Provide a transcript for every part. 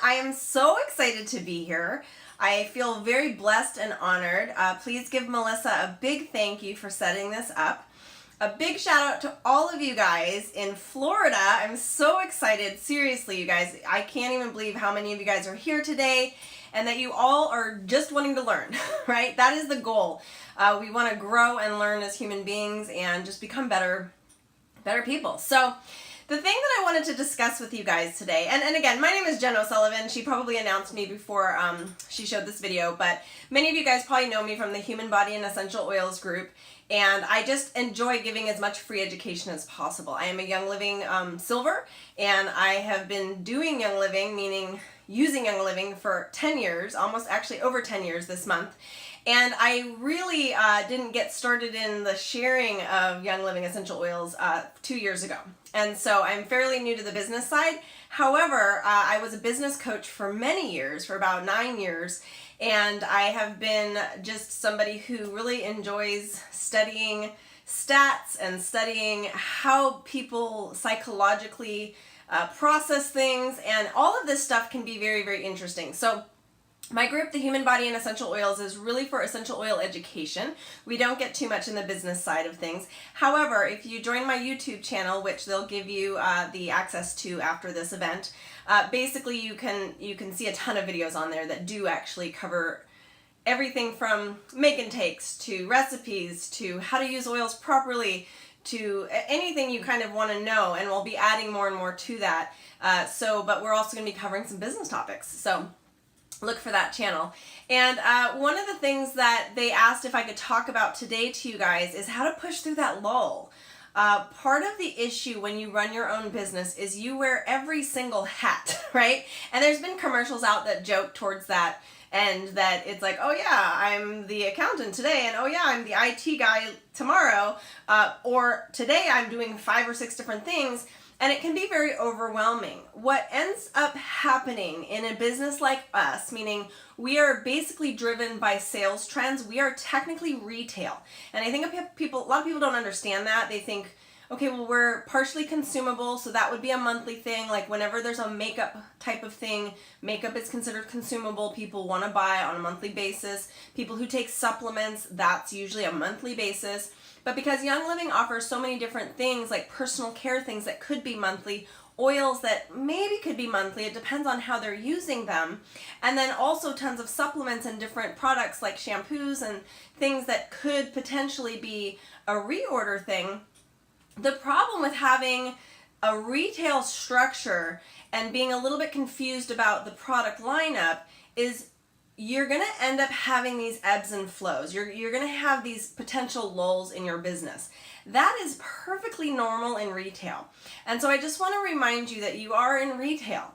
I am so excited to be here. I feel very blessed and honored. Please give Melissa a big thank you for setting this up. A big shout out to all of you guys in Florida. I'm so excited. Seriously, you guys, I can't even believe how many of you guys are here today and that you all are just wanting to learn, right? That is the goal. We want to grow and learn as human beings and just become better people. So the thing that I wanted to discuss with you guys today, and again, my name is Jen O'Sullivan. She probably announced me before she showed this video, but many of you guys probably know me from the Human Body and Essential Oils group, and I just enjoy giving as much free education as possible. I am a Young Living Silver, and I have been doing Young Living, meaning using Young Living for 10 years, almost actually over 10 years this month. And I really didn't get started in the sharing of Young Living essential oils 2 years ago. And so I'm fairly new to the business side. However, I was a business coach for many years, for about 9 years. And I have been just somebody who really enjoys studying stats and studying how people psychologically process things. And all of this stuff can be very, very interesting. So my group, the Human Body and Essential Oils, is really for essential oil education. We don't get too much in the business side of things. However, if you join my YouTube channel, which they'll give you the access to after this event, basically you can see a ton of videos on there that do actually cover everything from make and takes to recipes to how to use oils properly to anything you kind of want to know, and we'll be adding more and more to that. But we're also going to be covering some business topics. So look for that channel. And one of the things that they asked if I could talk about today to you guys is how to push through that lull. Part of the issue when you run your own business is you wear every single hat, right? And there's been commercials out that joke towards that, and that it's like, oh yeah, I'm the accountant today, and oh yeah, I'm the IT guy tomorrow, or today I'm doing 5 or 6 different things. And it can be very overwhelming. What ends up happening in a business like us, meaning we are basically driven by sales trends, we are technically retail. And I think a lot of people don't understand that. They think, okay, well, we're partially consumable, so that would be a monthly thing. Like whenever there's a makeup type of thing, makeup is considered consumable. People want to buy on a monthly basis. People who take supplements, that's usually a monthly basis. But because Young Living offers so many different things, like personal care things that could be monthly, oils that maybe could be monthly, it depends on how they're using them, and then also tons of supplements and different products like shampoos and things that could potentially be a reorder thing. The problem with having a retail structure and being a little bit confused about the product lineup is you're going to end up having these ebbs and flows. You're going to have these potential lulls in your business. That is perfectly normal in retail. And so I just want to remind you that you are in retail.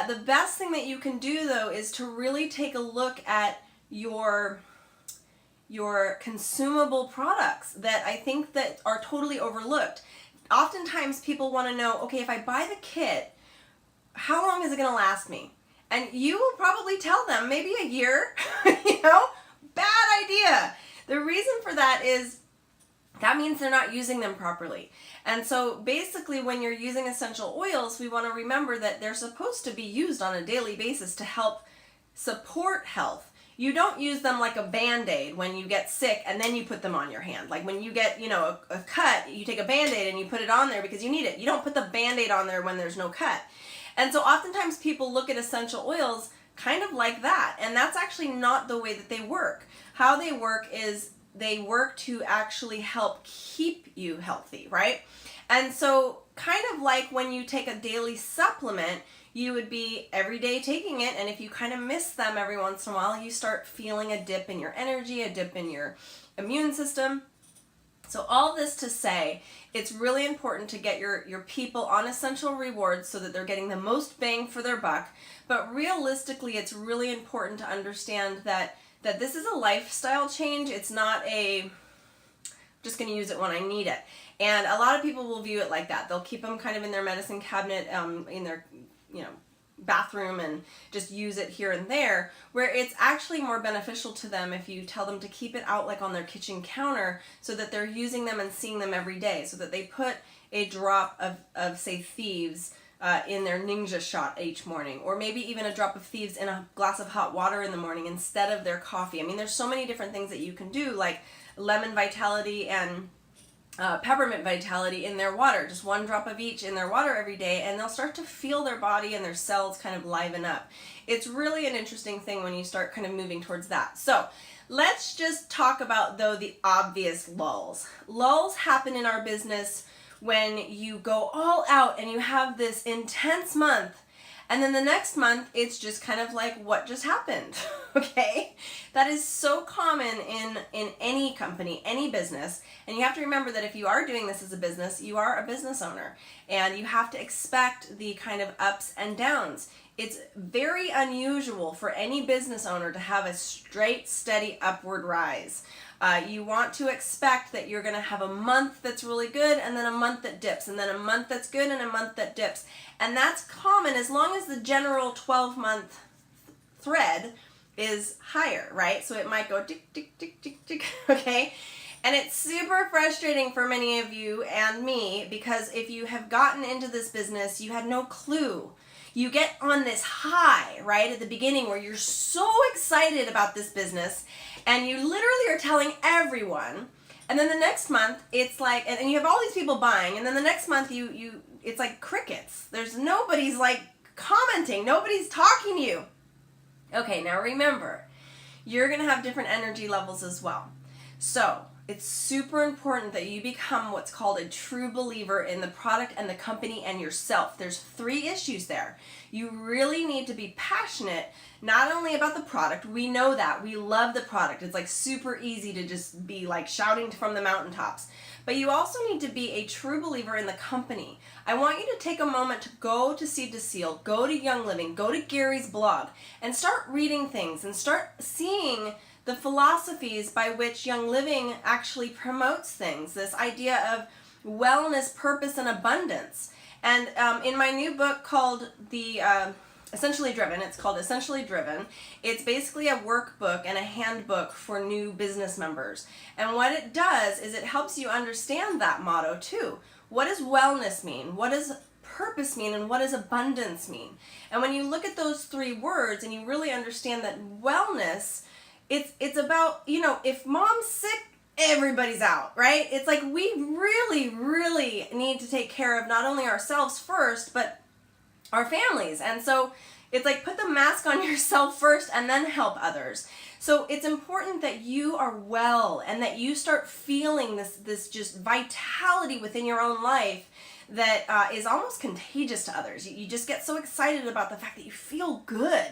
The best thing that you can do, though, is to really take a look at your consumable products that I think that are totally overlooked. Oftentimes people want to know, okay, if I buy the kit, how long is it going to last me? And you will probably tell them maybe a year, bad idea. The reason for that is that means they're not using them properly. And so basically when you're using essential oils, we want to remember that they're supposed to be used on a daily basis to help support health. You don't use them like a Band-Aid when you get sick and then you put them on your hand. Like when you get, a cut, you take a Band-Aid and you put it on there because you need it. You don't put the Band-Aid on there when there's no cut. And so oftentimes people look at essential oils kind of like that, and that's actually not the way that they work. How they work is they work to actually help keep you healthy, right? And so kind of like when you take a daily supplement, you would be every day taking it, and if you kind of miss them every once in a while, you start feeling a dip in your energy, a dip in your immune system. So all this to say, it's really important to get your people on essential rewards so that they're getting the most bang for their buck. But realistically, it's really important to understand that this is a lifestyle change. It's not I'm just going to use it when I need it. And a lot of people will view it like that. They'll keep them kind of in their medicine cabinet, in their, bathroom and just use it here and there, where it's actually more beneficial to them if you tell them to keep it out like on their kitchen counter so that they're using them and seeing them every day, so that they put a drop of say Thieves in their ninja shot each morning, or maybe even a drop of thieves in a glass of hot water in the morning instead of their coffee. I mean, there's so many different things that you can do, like lemon vitality and peppermint vitality in their water, just one drop of each in their water every day, and they'll start to feel their body and their cells kind of liven up. It's really an interesting thing when you start kind of moving towards that. So let's just talk about, though, the obvious lulls. Lulls happen in our business when you go all out and you have this intense month, and then the next month it's just kind of like, what just happened? Okay, that is so common in any company, any business. And you have to remember that if you are doing this as a business, you are a business owner, and you have to expect the kind of ups and downs. It's very unusual for any business owner to have a straight, steady upward rise. You want to expect that you're going to have a month that's really good, and then a month that dips, and then a month that's good, and a month that dips. And that's common as long as the general 12-month thread is higher, right? So it might go tick, tick, tick, tick, tick, okay? And it's super frustrating for many of you and me, because if you have gotten into this business, you had no clue. You get on this high, right, at the beginning where you're so excited about this business, and you literally are telling everyone, and then the next month it's like, and you have all these people buying, and then the next month it's like crickets. Nobody's like commenting, nobody's talking to you. Okay, now remember, you're going to have different energy levels as well. So it's super important that you become what's called a true believer in the product and the company and yourself. There's 3 issues there. You really need to be passionate, not only about the product. We know that. We love the product. It's like super easy to just be like shouting from the mountaintops. But you also need to be a true believer in the company. I want you to take a moment to go to Seed to Seal, go to Young Living, go to Gary's blog, and start reading things and start seeing the philosophies by which Young Living actually promotes things, this idea of wellness, purpose, and abundance. And in my new book called Essentially Driven, it's called Essentially Driven. It's basically a workbook and a handbook for new business members. And what it does is it helps you understand that motto too. What does wellness mean? What does purpose mean? And what does abundance mean? And when you look at those 3 words and you really understand that wellness, it's about, if mom's sick, everybody's out, right? It's like we really, really need to take care of not only ourselves first, but our families. And so it's like, put the mask on yourself first and then help others. So it's important that you are well and that you start feeling this just vitality within your own life that is almost contagious to others. You just get so excited about the fact that you feel good.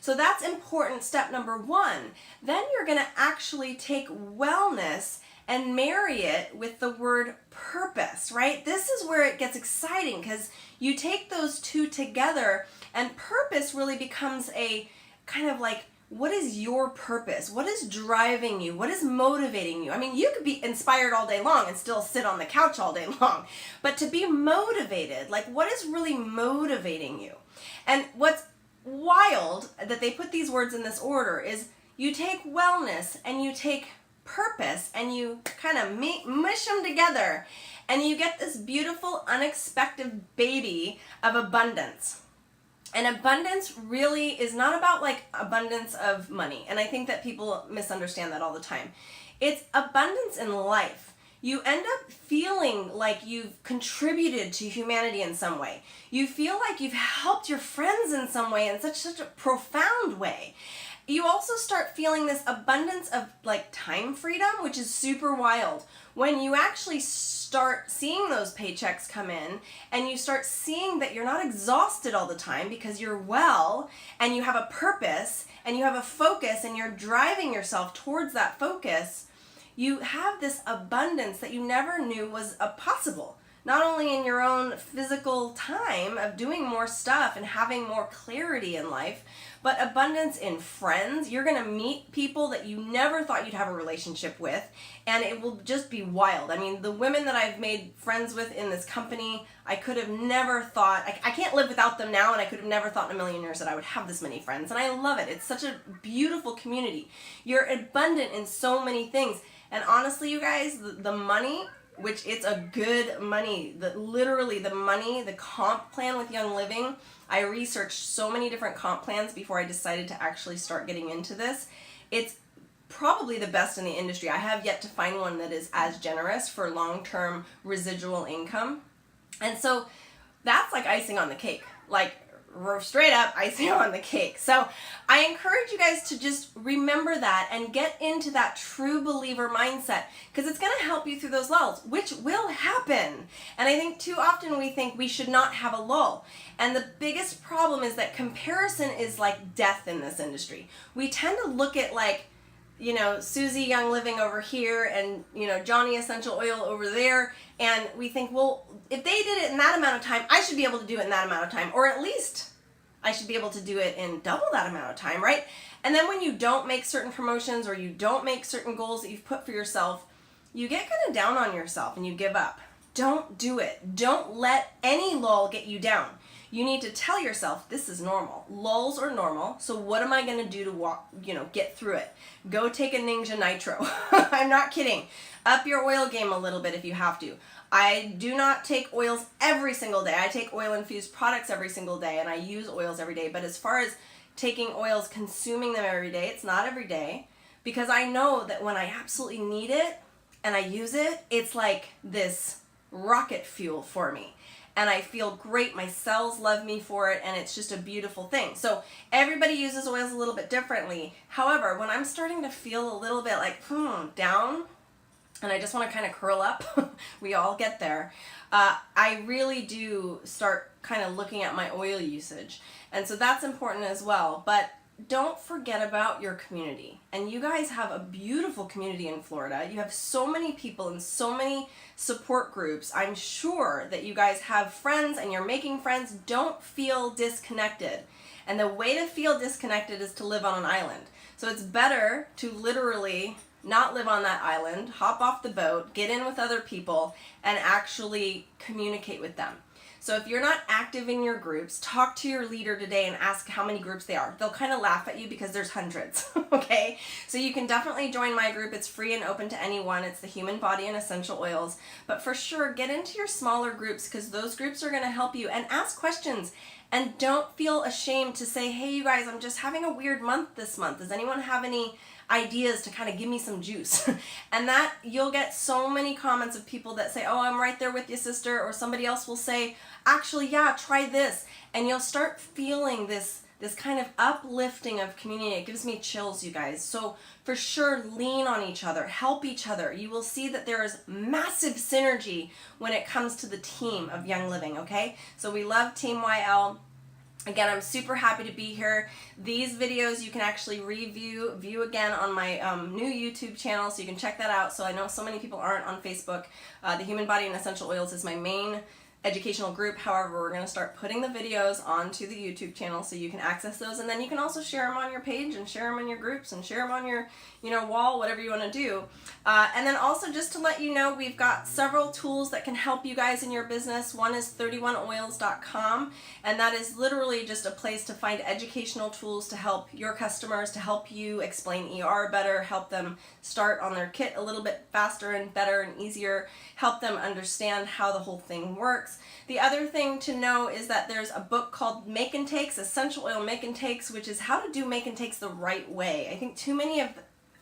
So that's important, step number 1. Then you're going to actually take wellness and marry it with the word purpose, right? This is where it gets exciting, because you take those 2 together, and purpose really becomes a kind of like, what is your purpose? What is driving you? What is motivating you? I mean, you could be inspired all day long and still sit on the couch all day long, but to be motivated, like, what is really motivating you? And what's wild that they put these words in this order is you take wellness and you take purpose and you kind of mush them together, and you get this beautiful, unexpected baby of abundance. And abundance really is not about like abundance of money. And I think that people misunderstand that all the time. It's abundance in life. You end up feeling like you've contributed to humanity in some way. You feel like you've helped your friends in some way, in such a profound way. You also start feeling this abundance of like time freedom, which is super wild. When you actually start seeing those paychecks come in, and you start seeing that you're not exhausted all the time because you're well and you have a purpose and you have a focus and you're driving yourself towards that focus, you have this abundance that you never knew was possible. Not only in your own physical time of doing more stuff and having more clarity in life, but abundance in friends. You're going to meet people that you never thought you'd have a relationship with, and it will just be wild. I mean, the women that I've made friends with in this company, I could have never thought, I can't live without them now, and I could have never thought in a million years that I would have this many friends, and I love it. It's such a beautiful community. You're abundant in so many things, and honestly, you guys, the money which it's a good money, literally the money, the comp plan with Young Living. I researched so many different comp plans before I decided to actually start getting into this. It's probably the best in the industry. I have yet to find one that is as generous for long-term residual income. And so that's like icing on the cake, like straight up icing on the cake. So I encourage you guys to just remember that and get into that true believer mindset, because it's going to help you through those lulls, which will happen. And I think too often we think we should not have a lull. And the biggest problem is that comparison is like death in this industry. We tend to look at like, you know, Susie Young Living over here and, you know, Johnny Essential Oil over there. And we think, well, if they did it in that amount of time, I should be able to do it in that amount of time. Or at least I should be able to do it in double that amount of time, right? And then when you don't make certain promotions or you don't make certain goals that you've put for yourself, you get kind of down on yourself and you give up. Don't do it. Don't let any lull get you down. You need to tell yourself, this is normal. Lulls are normal, so what am I going to do to get through it? Go take a Ninja Nitro. I'm not kidding. Up your oil game a little bit if you have to. I do not take oils every single day. I take oil-infused products every single day, and I use oils every day. But as far as taking oils, consuming them every day, it's not every day, because I know that when I absolutely need it and I use it, it's like this rocket fuel for me. And I feel great. My cells love me for it, and it's just a beautiful thing. So everybody uses oils a little bit differently. However, when I'm starting to feel a little bit like down, and I just want to kind of curl up, we all get there, I really do start kind of looking at my oil usage. And so that's important as well. But don't forget about your community. And you guys have a beautiful community in Florida. You have so many people and so many support groups. I'm sure that you guys have friends and you're making friends. Don't feel disconnected. And the way to feel disconnected is to live on an island. So it's better to literally not live on that island, hop off the boat, get in with other people, and actually communicate with them. So if you're not active in your groups, talk to your leader today and ask how many groups they are. They'll kind of laugh at you because there's hundreds, okay? So you can definitely join my group. It's free and open to anyone. It's the Human Body and Essential Oils. But for sure, get into your smaller groups, because those groups are going to help you. And ask questions. And don't feel ashamed to say, hey, you guys, I'm just having a weird month this month. Does anyone have any ideas to kind of give me some juice? And that you'll get so many comments of people that say, oh, I'm right there with you, sister. Or somebody else will say, actually, yeah, try this. And you'll start feeling this kind of uplifting of community. It gives me chills, you guys. So for sure, lean on each other, help each other. You will see that there is massive synergy when it comes to the team of Young Living, okay? So we love Team YL. Again, I'm super happy to be here. These videos you can actually view again on my new YouTube channel, so you can check that out. So I know so many people aren't on Facebook. The Human Body and Essential Oils is my main educational group. However, we're going to start putting the videos onto the YouTube channel so you can access those, and then you can also share them on your page and share them in your groups and share them on your wall, whatever you want to do. And then also, just to let you know, we've got several tools that can help you guys in your business. One is 31oils.com, and that is literally just a place to find educational tools to help your customers, to help you explain ER better, help them start on their kit a little bit faster and better and easier, help them understand how the whole thing works. The other thing to know is that there's a book called Make and Takes, Essential Oil Make and Takes, which is how to do make and takes the right way. I think too many of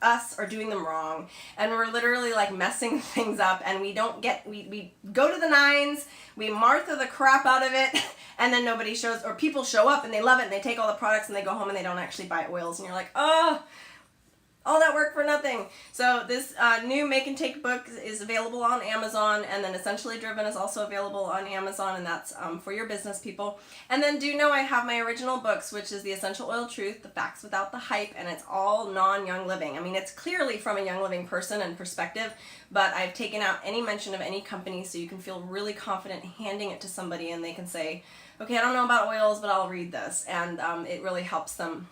us are doing them wrong, and we're literally like messing things up, and we go to the nines, we Martha the crap out of it, and then nobody shows, or people show up and they love it and they take all the products and they go home and they don't actually buy oils, and you're like, oh, all that work for nothing. So this new Make and Take book is available on Amazon, and then Essentially Driven is also available on Amazon, and that's for your business people. And then do know I have my original books, which is The Essential Oil Truth, The Facts Without the Hype, and it's all non-Young Living. I mean, it's clearly from a Young Living person and perspective, but I've taken out any mention of any company so you can feel really confident handing it to somebody and they can say, okay, I don't know about oils, but I'll read this. And it really helps them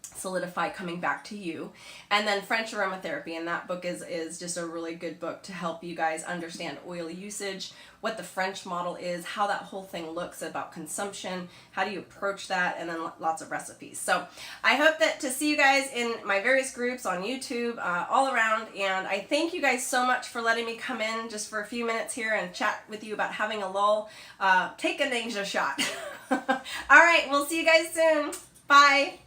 solidify coming back to you. And then French Aromatherapy, and that book is just a really good book to help you guys understand oil usage, what the French model is, how that whole thing looks about consumption, how do you approach that, and then lots of recipes. So I hope that to see you guys in my various groups on YouTube, all around, and I thank you guys so much for letting me come in just for a few minutes here and chat with you about having a lull. Take a ninja shot. All right, we'll see you guys soon. Bye.